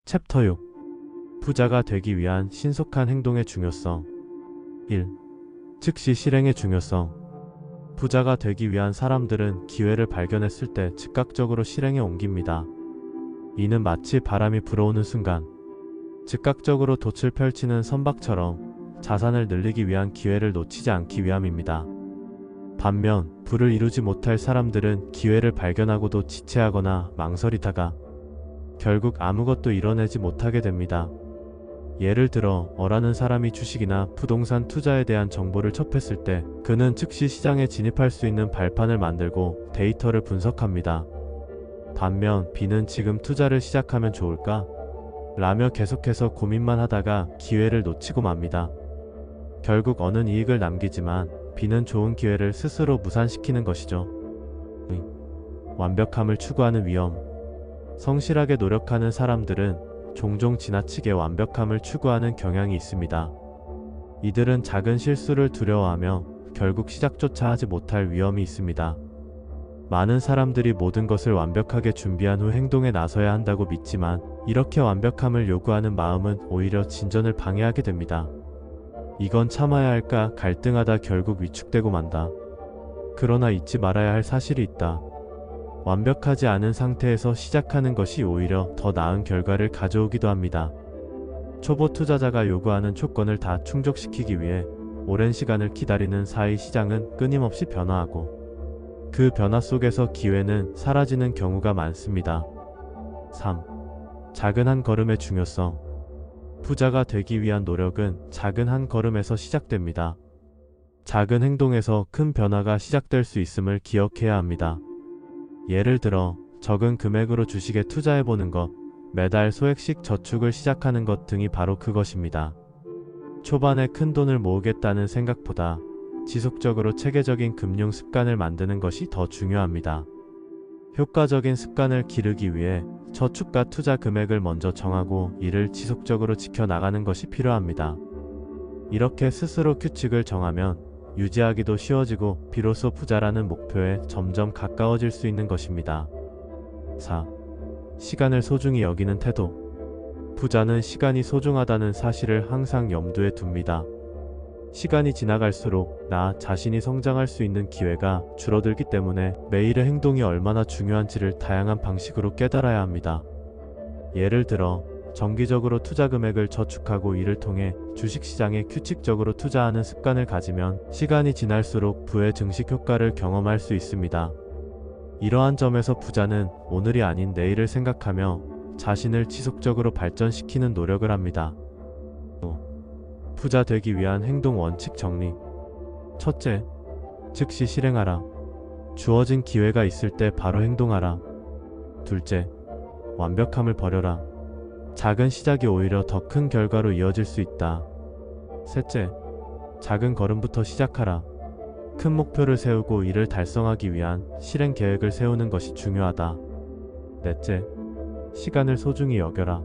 챕터 6. 부자가 되기 위한 신속한 행동의 중요성. 1. 즉시 실행의 중요성. 부자가 되기 위한 사람들은 기회를 발견했을 때 즉각적으로 실행에 옮깁니다. 이는 마치 바람이 불어오는 순간 즉각적으로 돛을 펼치는 선박처럼 자산을 늘리기 위한 기회를 놓치지 않기 위함입니다. 반면 부를 이루지 못할 사람들은 기회를 발견하고도 지체하거나 망설이다가 결국 아무것도 이뤄내지 못하게 됩니다. 예를 들어 어라는 사람이 주식이나 부동산 투자에 대한 정보를 접했을 때 그는 즉시 시장에 진입할 수 있는 발판을 만들고 데이터를 분석합니다. 반면 B는 지금 투자를 시작하면 좋을까? 라며 계속해서 고민만 하다가 기회를 놓치고 맙니다. 결국 얻는 이익을 남기지만 B는 좋은 기회를 스스로 무산시키는 것이죠. 완벽함을 추구하는 위험. 성실하게 노력하는 사람들은 종종 지나치게 완벽함을 추구하는 경향이 있습니다. 이들은 작은 실수를 두려워하며 결국 시작조차 하지 못할 위험이 있습니다. 많은 사람들이 모든 것을 완벽하게 준비한 후 행동에 나서야 한다고 믿지만 이렇게 완벽함을 요구하는 마음은 오히려 진전을 방해하게 됩니다. 이건 참아야 할까 갈등하다 결국 위축되고 만다. 그러나 잊지 말아야 할 사실이 있다. 완벽하지 않은 상태에서 시작하는 것이 오히려 더 나은 결과를 가져오기도 합니다. 초보 투자자가 요구하는 조건을 다 충족시키기 위해 오랜 시간을 기다리는 사이 시장은 끊임없이 변화하고 그 변화 속에서 기회는 사라지는 경우가 많습니다. 3. 작은 한 걸음의 중요성. 부자가 되기 위한 노력은 작은 한 걸음에서 시작됩니다. 작은 행동에서 큰 변화가 시작될 수 있음을 기억해야 합니다. 예를 들어 적은 금액으로 주식에 투자해보는 것, 매달 소액식 저축을 시작하는 것 등이 바로 그것입니다. 초반에 큰 돈을 모으겠다는 생각보다 지속적으로 체계적인 금융 습관을 만드는 것이 더 중요합니다. 효과적인 습관을 기르기 위해 저축과 투자 금액을 먼저 정하고 이를 지속적으로 지켜나가는 것이 필요합니다. 이렇게 스스로 규칙을 정하면 유지하기도 쉬워지고 비로소 부자라는 목표에 점점 가까워질 수 있는 것입니다. 4. 시간을 소중히 여기는 태도. 부자는 시간이 소중하다는 사실을 항상 염두에 둡니다. 시간이 지나갈수록 나 자신이 성장할 수 있는 기회가 줄어들기 때문에 매일의 행동이 얼마나 중요한지를 다양한 방식으로 깨달아야 합니다. 예를 들어 정기적으로 투자 금액을 저축하고 이를 통해 주식시장에 규칙적으로 투자하는 습관을 가지면 시간이 지날수록 부의 증식 효과를 경험할 수 있습니다. 이러한 점에서 부자는 오늘이 아닌 내일을 생각하며 자신을 지속적으로 발전시키는 노력을 합니다. 부자 되기 위한 행동 원칙 정리. 첫째, 즉시 실행하라. 주어진 기회가 있을 때 바로 행동하라. 둘째, 완벽함을 버려라. 작은 시작이 오히려 더 큰 결과로 이어질 수 있다. 셋째, 작은 걸음부터 시작하라. 큰 목표를 세우고 이를 달성하기 위한 실행 계획을 세우는 것이 중요하다. 넷째, 시간을 소중히 여겨라.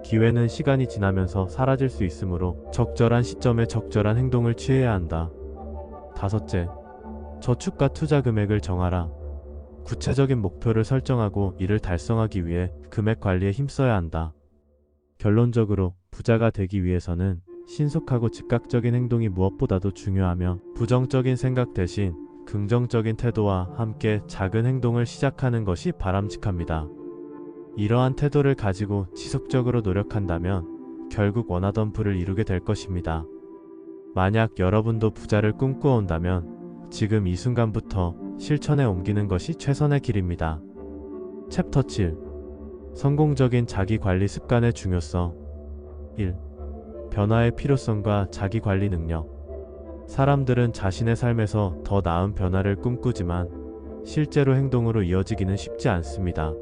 기회는 시간이 지나면서 사라질 수 있으므로 적절한 시점에 적절한 행동을 취해야 한다. 다섯째, 저축과 투자 금액을 정하라. 구체적인 목표를 설정하고 이를 달성하기 위해 금액 관리에 힘써야 한다. 결론적으로 부자가 되기 위해서는 신속하고 즉각적인 행동이 무엇보다도 중요하며 부정적인 생각 대신 긍정적인 태도와 함께 작은 행동을 시작하는 것이 바람직합니다. 이러한 태도를 가지고 지속적으로 노력한다면 결국 원하던 부를 이루게 될 것입니다. 만약 여러분도 부자를 꿈꾸어온다면 지금 이 순간부터 실천에 옮기는 것이 최선의 길입니다. 챕터 7. 성공적인 자기관리 습관의 중요성. 1. 변화의 필요성과 자기관리 능력. 사람들은 자신의 삶에서 더 나은 변화를 꿈꾸지만 실제로 행동으로 이어지기는 쉽지 않습니다.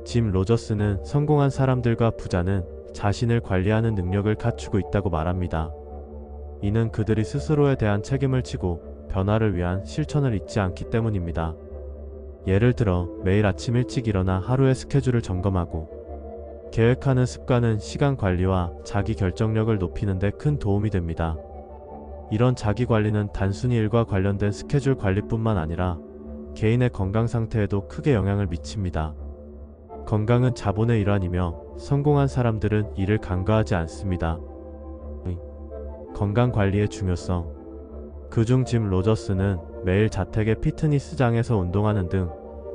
짐 로저스는 성공한 사람들과 부자는 자신을 관리하는 능력을 갖추고 있다고 말합니다. 이는 그들이 스스로에 대한 책임을 지고 변화를 위한 실천을 잊지 않기 때문입니다. 예를 들어 매일 아침 일찍 일어나 하루의 스케줄을 점검하고 계획하는 습관은 시간 관리와 자기 결정력을 높이는 데 큰 도움이 됩니다. 이런 자기 관리는 단순히 일과 관련된 스케줄 관리뿐만 아니라 개인의 건강 상태에도 크게 영향을 미칩니다. 건강은 자본의 일환이며 성공한 사람들은 이를 간과하지 않습니다. 건강 관리의 중요성. 그중 짐 로저스는 매일 자택의 피트니스장에서 운동하는 등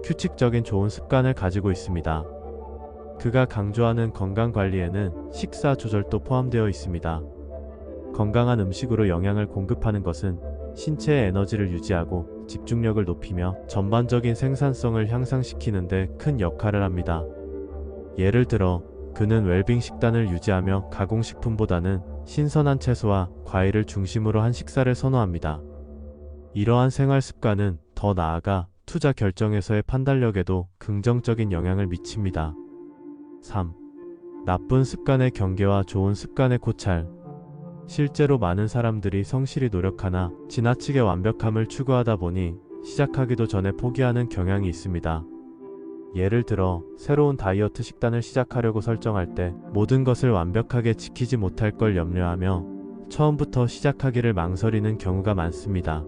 규칙적인 좋은 습관을 가지고 있습니다. 그가 강조하는 건강 관리에는 식사 조절도 포함되어 있습니다. 건강한 음식으로 영양을 공급하는 것은 신체의 에너지를 유지하고 집중력을 높이며 전반적인 생산성을 향상시키는 데 큰 역할을 합니다. 예를 들어 그는 웰빙 식단을 유지하며 가공식품보다는 신선한 채소와 과일을 중심으로 한 식사를 선호합니다. 이러한 생활 습관은 더 나아가 투자 결정에서의 판단력에도 긍정적인 영향을 미칩니다. 3. 나쁜 습관의 경계와 좋은 습관의 고찰. 실제로 많은 사람들이 성실히 노력하나 지나치게 완벽함을 추구하다 보니 시작하기도 전에 포기하는 경향이 있습니다. 예를 들어 새로운 다이어트 식단을 시작하려고 설정할 때 모든 것을 완벽하게 지키지 못할 걸 염려하며 처음부터 시작하기를 망설이는 경우가 많습니다.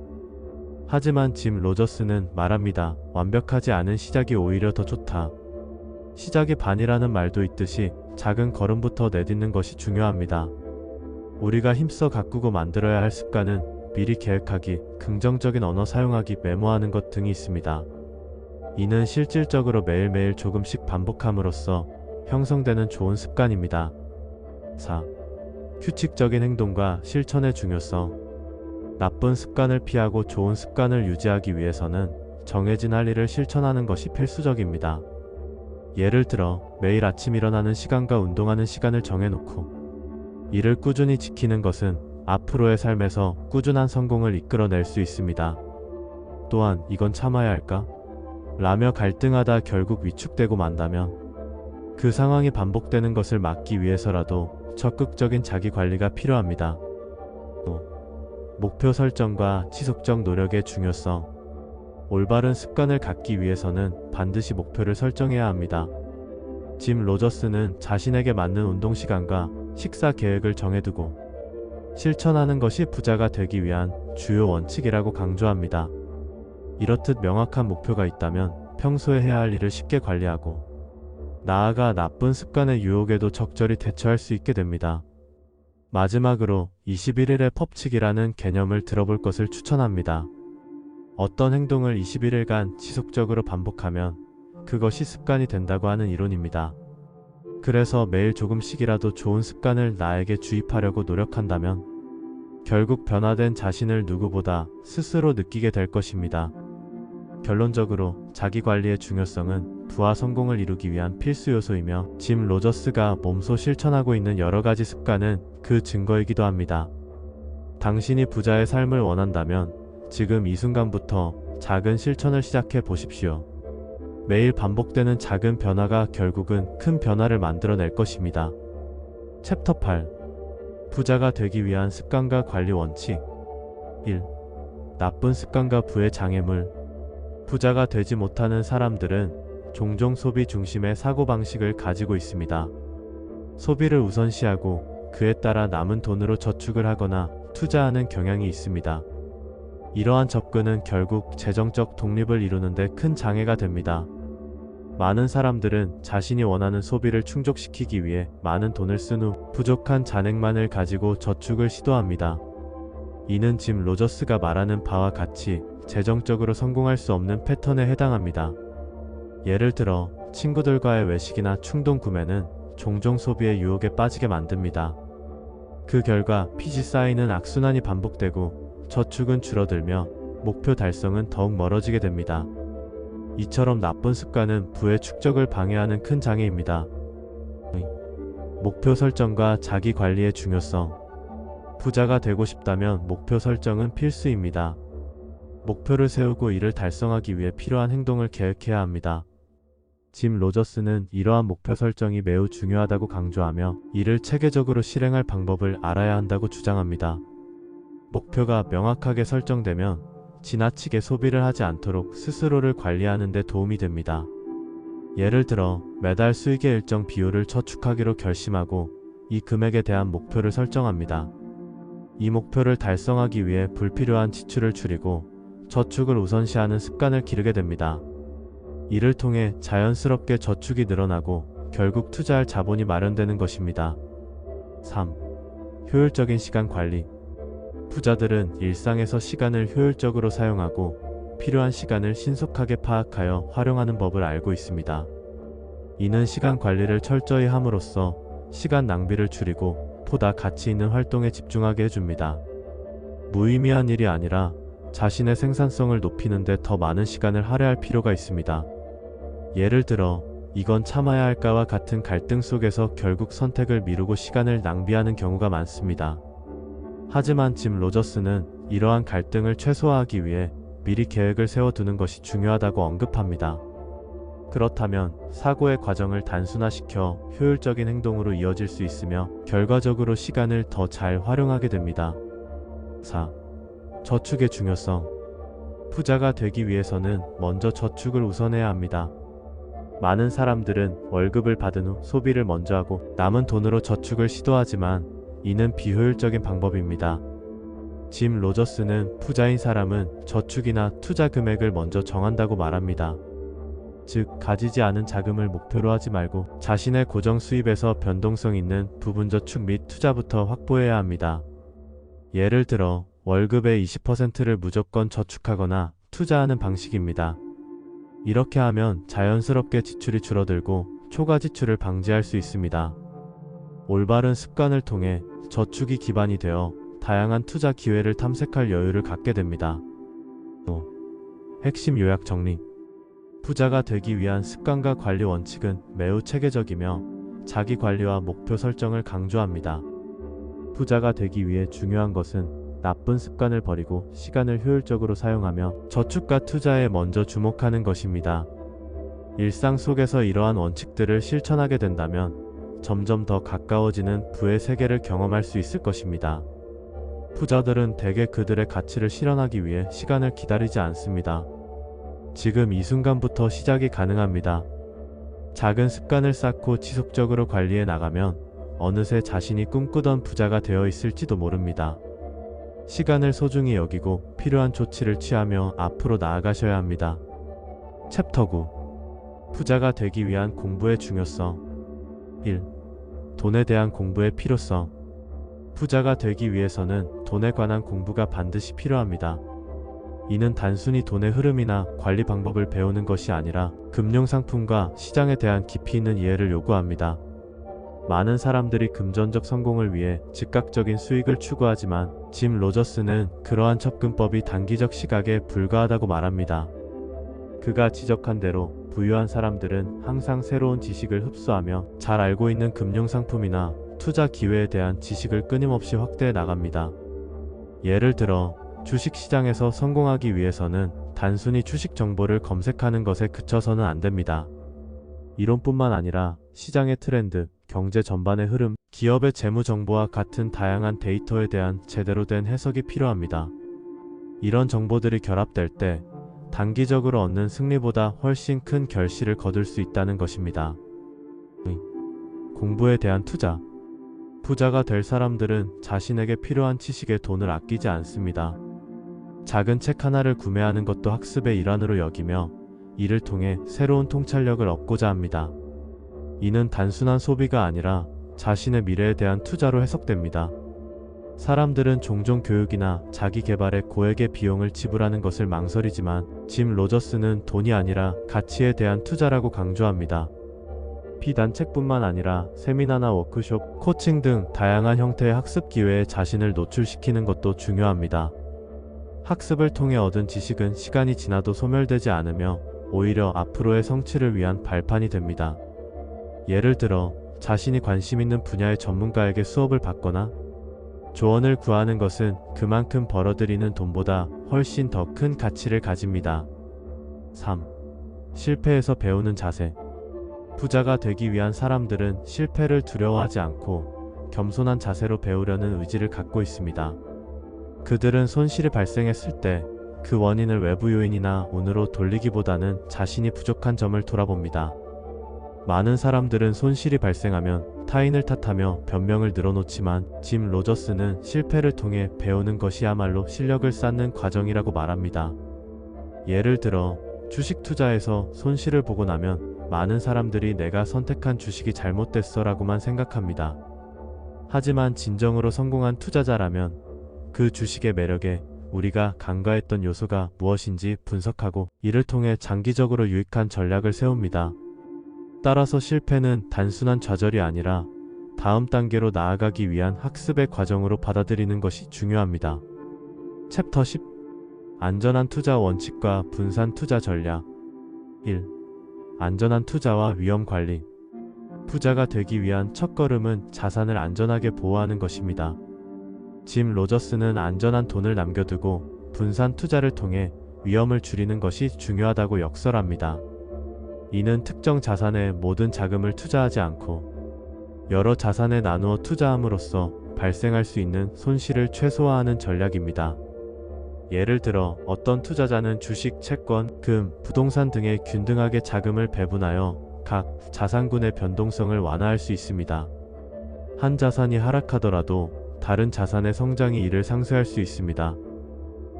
하지만 짐 로저스는 말합니다. 완벽하지 않은 시작이 오히려 더 좋다. 시작이 반이라는 말도 있듯이 작은 걸음부터 내딛는 것이 중요합니다. 우리가 힘써 가꾸고 만들어야 할 습관은 미리 계획하기, 긍정적인 언어 사용하기, 메모하는 것 등이 있습니다. 이는 실질적으로 매일매일 조금씩 반복함으로써 형성되는 좋은 습관입니다. 4. 규칙적인 행동과 실천의 중요성. 나쁜 습관을 피하고 좋은 습관을 유지하기 위해서는 정해진 할 일을 실천하는 것이 필수적입니다. 예를 들어 매일 아침 일어나는 시간과 운동하는 시간을 정해놓고 이를 꾸준히 지키는 것은 앞으로의 삶에서 꾸준한 성공을 이끌어낼 수 있습니다. 또한 이건 참아야 할까? 라며 갈등하다 결국 위축되고 만다면 그 상황이 반복되는 것을 막기 위해서라도 적극적인 자기 관리가 필요합니다. 목표 설정과 지속적 노력의 중요성. 올바른 습관을 갖기 위해서는 반드시 목표를 설정해야 합니다. 짐 로저스는 자신에게 맞는 운동 시간과 식사 계획을 정해두고 실천하는 것이 부자가 되기 위한 주요 원칙이라고 강조합니다. 이렇듯 명확한 목표가 있다면 평소에 해야 할 일을 쉽게 관리하고 나아가 나쁜 습관의 유혹에도 적절히 대처할 수 있게 됩니다. 마지막으로 21일의 법칙이라는 개념을 들어볼 것을 추천합니다. 어떤 행동을 21일간 지속적으로 반복하면 그것이 습관이 된다고 하는 이론입니다. 그래서 매일 조금씩이라도 좋은 습관을 나에게 주입하려고 노력한다면 결국 변화된 자신을 누구보다 스스로 느끼게 될 것입니다. 결론적으로 자기관리의 중요성은 부와 성공을 이루기 위한 필수 요소이며 짐 로저스가 몸소 실천하고 있는 여러가지 습관은 그 증거이기도 합니다. 당신이 부자의 삶을 원한다면 지금 이 순간부터 작은 실천을 시작해 보십시오. 매일 반복되는 작은 변화가 결국은 큰 변화를 만들어낼 것입니다. 챕터 8. 부자가 되기 위한 습관과 관리 원칙. 1. 나쁜 습관과 부의 장애물. 부자가 되지 못하는 사람들은 종종 소비 중심의 사고방식을 가지고 있습니다. 소비를 우선시하고 그에 따라 남은 돈으로 저축을 하거나 투자하는 경향이 있습니다. 이러한 접근은 결국 재정적 독립을 이루는 데 큰 장애가 됩니다. 많은 사람들은 자신이 원하는 소비를 충족시키기 위해 많은 돈을 쓴 후 부족한 잔액만을 가지고 저축을 시도합니다. 이는 짐 로저스가 말하는 바와 같이 재정적으로 성공할 수 없는 패턴에 해당합니다. 예를 들어 친구들과의 외식이나 충동 구매는 종종 소비의 유혹에 빠지게 만듭니다. 그 결과 빚이 쌓이는 악순환이 반복되고 저축은 줄어들며 목표 달성은 더욱 멀어지게 됩니다. 이처럼 나쁜 습관은 부의 축적을 방해하는 큰 장애입니다. 목표 설정과 자기 관리의 중요성. 부자가 되고 싶다면 목표 설정은 필수입니다. 목표를 세우고 이를 달성하기 위해 필요한 행동을 계획해야 합니다. 짐 로저스는 이러한 목표 설정이 매우 중요하다고 강조하며 이를 체계적으로 실행할 방법을 알아야 한다고 주장합니다. 목표가 명확하게 설정되면 지나치게 소비를 하지 않도록 스스로를 관리하는 데 도움이 됩니다. 예를 들어 매달 수익의 일정 비율을 저축하기로 결심하고 이 금액에 대한 목표를 설정합니다. 이 목표를 달성하기 위해 불필요한 지출을 줄이고 저축을 우선시하는 습관을 기르게 됩니다. 이를 통해 자연스럽게 저축이 늘어나고 결국 투자할 자본이 마련되는 것입니다. 3. 효율적인 시간 관리. 부자들은 일상에서 시간을 효율적으로 사용하고 필요한 시간을 신속하게 파악하여 활용하는 법을 알고 있습니다. 이는 시간 관리를 철저히 함으로써 시간 낭비를 줄이고 보다 가치 있는 활동에 집중하게 해줍니다. 무의미한 일이 아니라 자신의 생산성을 높이는 데 더 많은 시간을 할애할 필요가 있습니다. 예를 들어 이건 참아야 할까와 같은 갈등 속에서 결국 선택을 미루고 시간을 낭비하는 경우가 많습니다. 하지만 짐 로저스는 이러한 갈등을 최소화하기 위해 미리 계획을 세워두는 것이 중요하다고 언급합니다. 그렇다면 사고의 과정을 단순화시켜 효율적인 행동으로 이어질 수 있으며 결과적으로 시간을 더 잘 활용하게 됩니다. 4. 저축의 중요성. 부자가 되기 위해서는 먼저 저축을 우선해야 합니다. 많은 사람들은 월급을 받은 후 소비를 먼저 하고 남은 돈으로 저축을 시도하지만 이는 비효율적인 방법입니다. 짐 로저스는 부자인 사람은 저축이나 투자 금액을 먼저 정한다고 말합니다. 즉, 가지지 않은 자금을 목표로 하지 말고 자신의 고정 수입에서 변동성 있는 부분 저축 및 투자부터 확보해야 합니다. 예를 들어 월급의 20%를 무조건 저축하거나 투자하는 방식입니다. 이렇게 하면 자연스럽게 지출이 줄어들고 초과 지출을 방지할 수 있습니다. 올바른 습관을 통해 저축이 기반이 되어 다양한 투자 기회를 탐색할 여유를 갖게 됩니다. 5. 핵심 요약 정리. 부자가 되기 위한 습관과 관리 원칙은 매우 체계적이며 자기 관리와 목표 설정을 강조합니다. 부자가 되기 위해 중요한 것은 나쁜 습관을 버리고 시간을 효율적으로 사용하며 저축과 투자에 먼저 주목하는 것입니다. 일상 속에서 이러한 원칙들을 실천하게 된다면 점점 더 가까워지는 부의 세계를 경험할 수 있을 것입니다. 부자들은 대개 그들의 가치를 실현하기 위해 시간을 기다리지 않습니다. 지금 이 순간부터 시작이 가능합니다. 작은 습관을 쌓고 지속적으로 관리해 나가면 어느새 자신이 꿈꾸던 부자가 되어 있을지도 모릅니다. 시간을 소중히 여기고 필요한 조치를 취하며 앞으로 나아가셔야 합니다. 챕터 9. 부자가 되기 위한 공부의 중요성. 1. 돈에 대한 공부의 필요성. 부자가 되기 위해서는 돈에 관한 공부가 반드시 필요합니다. 이는 단순히 돈의 흐름이나 관리 방법을 배우는 것이 아니라 금융상품과 시장에 대한 깊이 있는 이해를 요구합니다. 많은 사람들이 금전적 성공을 위해 즉각적인 수익을 추구하지만 짐 로저스는 그러한 접근법이 단기적 시각에 불과하다고 말합니다. 그가 지적한 대로 부유한 사람들은 항상 새로운 지식을 흡수하며 잘 알고 있는 금융상품이나 투자 기회에 대한 지식을 끊임없이 확대해 나갑니다. 예를 들어 주식시장에서 성공하기 위해서는 단순히 주식 정보를 검색하는 것에 그쳐서는 안 됩니다. 이론뿐만 아니라 시장의 트렌드, 경제 전반의 흐름, 기업의 재무 정보와 같은 다양한 데이터에 대한 제대로 된 해석이 필요합니다. 이런 정보들이 결합될 때 단기적으로 얻는 승리보다 훨씬 큰 결실을 거둘 수 있다는 것입니다. 공부에 대한 투자. 부자가 될 사람들은 자신에게 필요한 지식에 돈을 아끼지 않습니다. 작은 책 하나를 구매하는 것도 학습의 일환으로 여기며 이를 통해 새로운 통찰력을 얻고자 합니다. 이는 단순한 소비가 아니라 자신의 미래에 대한 투자로 해석됩니다. 사람들은 종종 교육이나 자기 개발에 고액의 비용을 지불하는 것을 망설이지만 짐 로저스는 돈이 아니라 가치에 대한 투자라고 강조합니다. 비단책뿐만 아니라 세미나나 워크숍, 코칭 등 다양한 형태의 학습 기회에 자신을 노출시키는 것도 중요합니다. 학습을 통해 얻은 지식은 시간이 지나도 소멸되지 않으며 오히려 앞으로의 성취를 위한 발판이 됩니다. 예를 들어 자신이 관심 있는 분야의 전문가에게 수업을 받거나 조언을 구하는 것은 그만큼 벌어들이는 돈보다 훨씬 더 큰 가치를 가집니다. 3. 실패에서 배우는 자세. 부자가 되기 위한 사람들은 실패를 두려워하지 않고 겸손한 자세로 배우려는 의지를 갖고 있습니다. 그들은 손실이 발생했을 때 그 원인을 외부 요인이나 운으로 돌리기보다는 자신이 부족한 점을 돌아봅니다. 많은 사람들은 손실이 발생하면 타인을 탓하며 변명을 늘어놓지만 짐 로저스는 실패를 통해 배우는 것이야말로 실력을 쌓는 과정이라고 말합니다. 예를 들어 주식 투자에서 손실을 보고 나면 많은 사람들이 내가 선택한 주식이 잘못됐어 라고만 생각합니다. 하지만 진정으로 성공한 투자자라면 그 주식의 매력에 우리가 간과했던 요소가 무엇인지 분석하고 이를 통해 장기적으로 유익한 전략을 세웁니다. 따라서 실패는 단순한 좌절이 아니라 다음 단계로 나아가기 위한 학습의 과정으로 받아들이는 것이 중요합니다. 챕터 10. 안전한 투자 원칙과 분산 투자 전략. 1. 안전한 투자와 위험 관리. 부자가 되기 위한 첫걸음은 자산을 안전하게 보호하는 것입니다. 짐 로저스는 안전한 돈을 남겨두고 분산 투자를 통해 위험을 줄이는 것이 중요하다고 역설합니다. 이는 특정 자산에 모든 자금을 투자하지 않고 여러 자산에 나누어 투자함으로써 발생할 수 있는 손실을 최소화하는 전략입니다. 예를 들어 어떤 투자자는 주식, 채권, 금, 부동산 등에 균등하게 자금을 배분하여 각 자산군의 변동성을 완화할 수 있습니다. 한 자산이 하락하더라도 다른 자산의 성장이 이를 상쇄할 수 있습니다.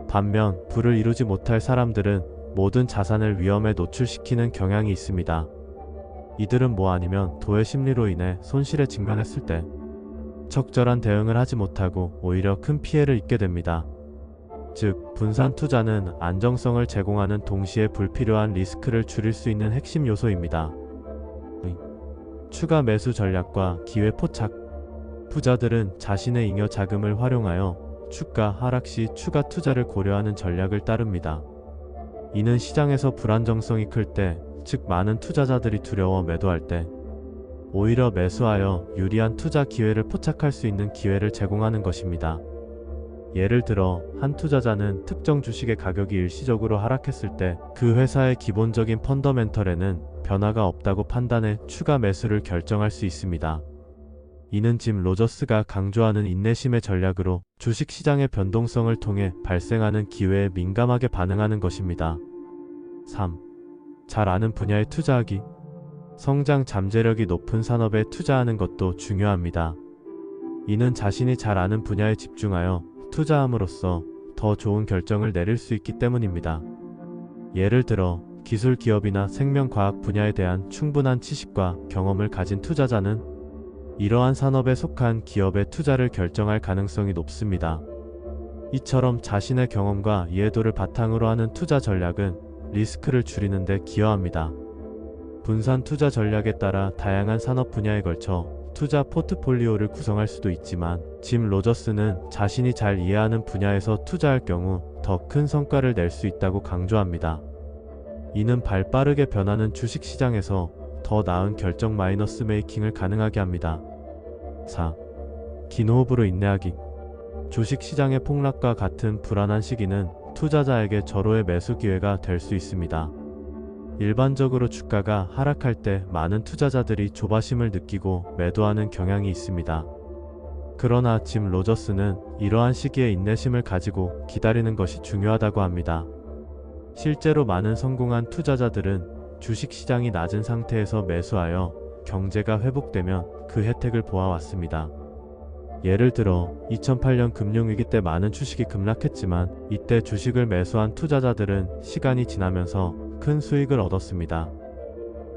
반면 부를 이루지 못할 사람들은 모든 자산을 위험에 노출시키는 경향이 있습니다. 이들은 뭐 아니면 도의 심리로 인해 손실에 직면했을 때 적절한 대응을 하지 못하고 오히려 큰 피해를 입게 됩니다. 즉, 분산 투자는 안정성을 제공하는 동시에 불필요한 리스크를 줄일 수 있는 핵심 요소입니다. 추가 매수 전략과 기회 포착. 부자들은 자신의 잉여 자금을 활용하여 주가 하락 시 추가 투자를 고려하는 전략을 따릅니다. 이는 시장에서 불안정성이 클 때, 즉 많은 투자자들이 두려워 매도할 때, 오히려 매수하여 유리한 투자 기회를 포착할 수 있는 기회를 제공하는 것입니다. 예를 들어 한 투자자는 특정 주식의 가격이 일시적으로 하락했을 때 그 회사의 기본적인 펀더멘털에는 변화가 없다고 판단해 추가 매수를 결정할 수 있습니다. 이는 짐 로저스가 강조하는 인내심의 전략으로 주식시장의 변동성을 통해 발생하는 기회에 민감하게 반응하는 것입니다. 3. 잘 아는 분야에 투자하기. 성장 잠재력이 높은 산업에 투자하는 것도 중요합니다. 이는 자신이 잘 아는 분야에 집중하여 투자함으로써 더 좋은 결정을 내릴 수 있기 때문입니다. 예를 들어 기술 기업이나 생명과학 분야에 대한 충분한 지식과 경험을 가진 투자자는 이러한 산업에 속한 기업의 투자를 결정할 가능성이 높습니다. 이처럼 자신의 경험과 이해도를 바탕으로 하는 투자 전략은 리스크를 줄이는 데 기여합니다. 분산 투자 전략에 따라 다양한 산업 분야에 걸쳐 투자 포트폴리오를 구성할 수도 있지만 짐 로저스는 자신이 잘 이해하는 분야에서 투자할 경우 더 큰 성과를 낼 수 있다고 강조합니다. 이는 발빠르게 변하는 주식시장에서 더 나은 결정 마이너스 메이킹을 가능하게 합니다. 4. 긴 호흡으로 인내하기. 주식시장의 폭락과 같은 불안한 시기는 투자자에게 절호의 매수 기회가 될 수 있습니다. 일반적으로 주가가 하락할 때 많은 투자자들이 조바심을 느끼고 매도하는 경향이 있습니다. 그러나 짐 로저스는 이러한 시기에 인내심을 가지고 기다리는 것이 중요하다고 합니다. 실제로 많은 성공한 투자자들은 주식시장이 낮은 상태에서 매수하여 경제가 회복되면 그 혜택을 보아왔습니다. 예를 들어 2008년 금융위기 때 많은 주식이 급락했지만 이때 주식을 매수한 투자자들은 시간이 지나면서 큰 수익을 얻었습니다.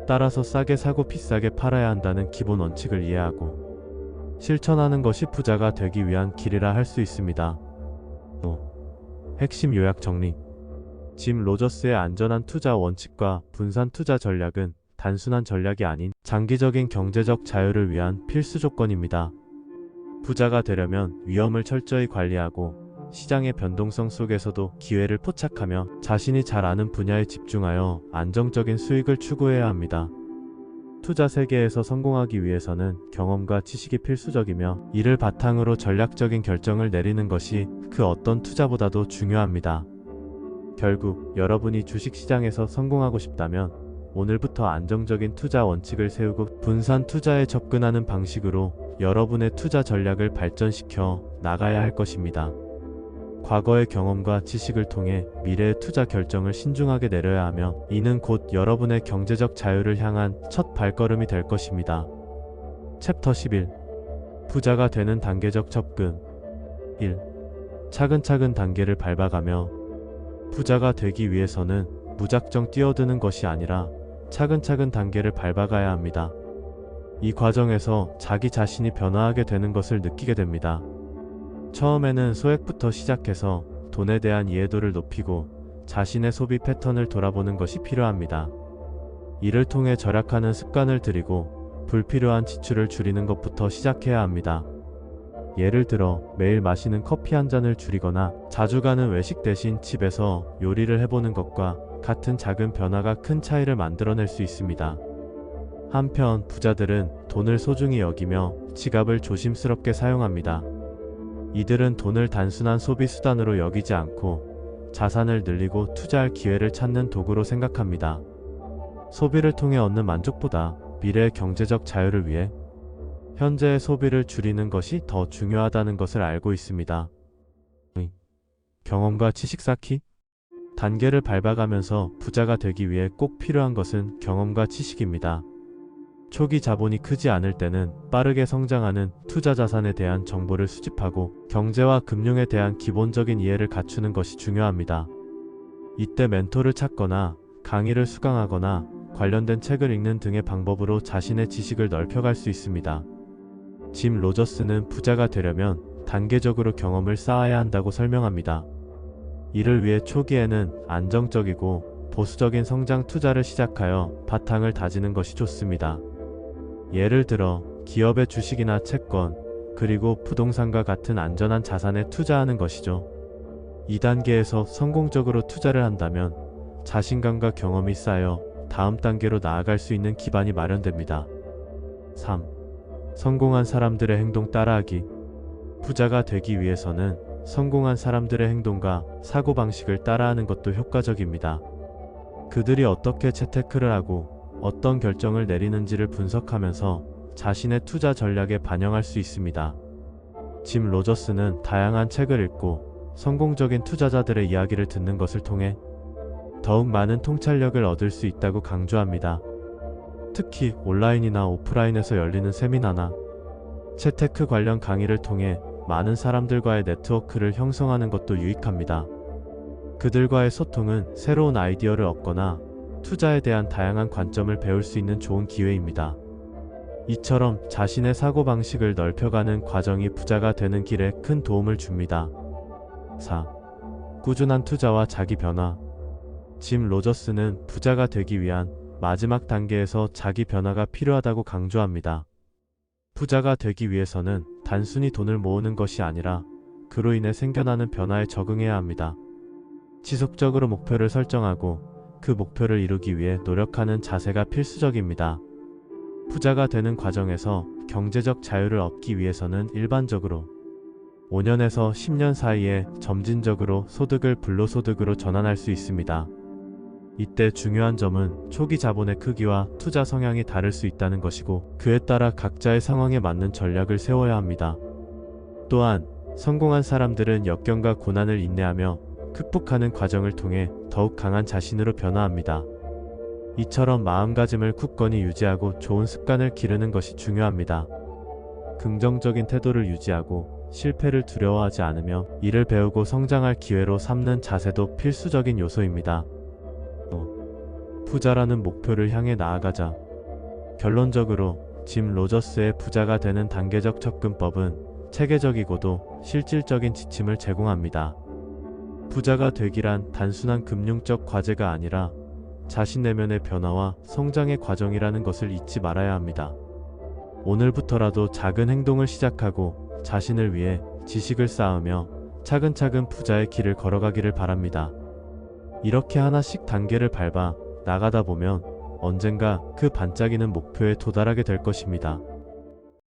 따라서 싸게 사고 비싸게 팔아야 한다는 기본 원칙을 이해하고 실천하는 것이 부자가 되기 위한 길이라 할 수 있습니다. 5. 핵심 요약 정리. 짐 로저스의 안전한 투자 원칙과 분산 투자 전략은 단순한 전략이 아닌 장기적인 경제적 자유를 위한 필수 조건입니다. 부자가 되려면 위험을 철저히 관리하고 시장의 변동성 속에서도 기회를 포착하며 자신이 잘 아는 분야에 집중하여 안정적인 수익을 추구해야 합니다. 투자 세계에서 성공하기 위해서는 경험과 지식이 필수적이며 이를 바탕으로 전략적인 결정을 내리는 것이 그 어떤 투자보다도 중요합니다. 결국 여러분이 주식시장에서 성공하고 싶다면 오늘부터 안정적인 투자 원칙을 세우고 분산 투자에 접근하는 방식으로 여러분의 투자 전략을 발전시켜 나가야 할 것입니다. 과거의 경험과 지식을 통해 미래의 투자 결정을 신중하게 내려야 하며 이는 곧 여러분의 경제적 자유를 향한 첫 발걸음이 될 것입니다. 챕터 11. 부자가 되는 단계적 접근. 1. 차근차근 단계를 밟아가며 부자가 되기 위해서는 무작정 뛰어드는 것이 아니라 차근차근 단계를 밟아가야 합니다. 이 과정에서 자기 자신이 변화하게 되는 것을 느끼게 됩니다. 처음에는 소액부터 시작해서 돈에 대한 이해도를 높이고 자신의 소비 패턴을 돌아보는 것이 필요합니다. 이를 통해 절약하는 습관을 들이고 불필요한 지출을 줄이는 것부터 시작해야 합니다. 예를 들어 매일 마시는 커피 한 잔을 줄이거나 자주 가는 외식 대신 집에서 요리를 해보는 것과 같은 작은 변화가 큰 차이를 만들어낼 수 있습니다. 한편 부자들은 돈을 소중히 여기며 지갑을 조심스럽게 사용합니다. 이들은 돈을 단순한 소비 수단으로 여기지 않고 자산을 늘리고 투자할 기회를 찾는 도구로 생각합니다. 소비를 통해 얻는 만족보다 미래의 경제적 자유를 위해 현재의 소비를 줄이는 것이 더 중요하다는 것을 알고 있습니다. 경험과 지식 쌓기? 단계를 밟아가면서 부자가 되기 위해 꼭 필요한 것은 경험과 지식입니다. 초기 자본이 크지 않을 때는 빠르게 성장하는 투자 자산에 대한 정보를 수집하고 경제와 금융에 대한 기본적인 이해를 갖추는 것이 중요합니다. 이때 멘토를 찾거나 강의를 수강하거나 관련된 책을 읽는 등의 방법으로 자신의 지식을 넓혀갈 수 있습니다. 짐 로저스는 부자가 되려면 단계적으로 경험을 쌓아야 한다고 설명합니다. 이를 위해 초기에는 안정적이고 보수적인 성장 투자를 시작하여 바탕을 다지는 것이 좋습니다. 예를 들어 기업의 주식이나 채권, 그리고 부동산과 같은 안전한 자산에 투자하는 것이죠. 2단계에서 성공적으로 투자를 한다면 자신감과 경험이 쌓여 다음 단계로 나아갈 수 있는 기반이 마련됩니다. 3. 성공한 사람들의 행동 따라하기. 부자가 되기 위해서는 성공한 사람들의 행동과 사고방식을 따라하는 것도 효과적입니다. 그들이 어떻게 재테크를 하고 어떤 결정을 내리는지를 분석하면서 자신의 투자 전략에 반영할 수 있습니다. 짐 로저스는 다양한 책을 읽고 성공적인 투자자들의 이야기를 듣는 것을 통해 더욱 많은 통찰력을 얻을 수 있다고 강조합니다. 특히 온라인이나 오프라인에서 열리는 세미나나 재테크 관련 강의를 통해 많은 사람들과의 네트워크를 형성하는 것도 유익합니다. 그들과의 소통은 새로운 아이디어를 얻거나 투자에 대한 다양한 관점을 배울 수 있는 좋은 기회입니다. 이처럼 자신의 사고방식을 넓혀가는 과정이 부자가 되는 길에 큰 도움을 줍니다. 4. 꾸준한 투자와 자기 변화. 짐 로저스는 부자가 되기 위한 마지막 단계에서 자기 변화가 필요하다고 강조합니다. 부자가 되기 위해서는 단순히 돈을 모으는 것이 아니라 그로 인해 생겨나는 변화에 적응해야 합니다. 지속적으로 목표를 설정하고 그 목표를 이루기 위해 노력하는 자세가 필수적입니다. 부자가 되는 과정에서 경제적 자유를 얻기 위해서는 일반적으로 5년에서 10년 사이에 점진적으로 소득을 불로소득으로 전환할 수 있습니다. 이때 중요한 점은 초기 자본의 크기와 투자 성향이 다를 수 있다는 것이고 그에 따라 각자의 상황에 맞는 전략을 세워야 합니다. 또한 성공한 사람들은 역경과 고난을 인내하며 극복하는 과정을 통해 더욱 강한 자신으로 변화합니다. 이처럼 마음가짐을 굳건히 유지하고 좋은 습관을 기르는 것이 중요합니다. 긍정적인 태도를 유지하고 실패를 두려워하지 않으며 이를 배우고 성장할 기회로 삼는 자세도 필수적인 요소입니다. 부자라는 목표를 향해 나아가자. 결론적으로 짐 로저스의 부자가 되는 단계적 접근법은 체계적이고도 실질적인 지침을 제공합니다. 부자가 되기란 단순한 금융적 과제가 아니라 자신 내면의 변화와 성장의 과정이라는 것을 잊지 말아야 합니다. 오늘부터라도 작은 행동을 시작하고 자신을 위해 지식을 쌓으며 차근차근 부자의 길을 걸어가기를 바랍니다. 이렇게 하나씩 단계를 밟아 나가다 보면 언젠가 그 반짝이는 목표에 도달하게 될 것입니다.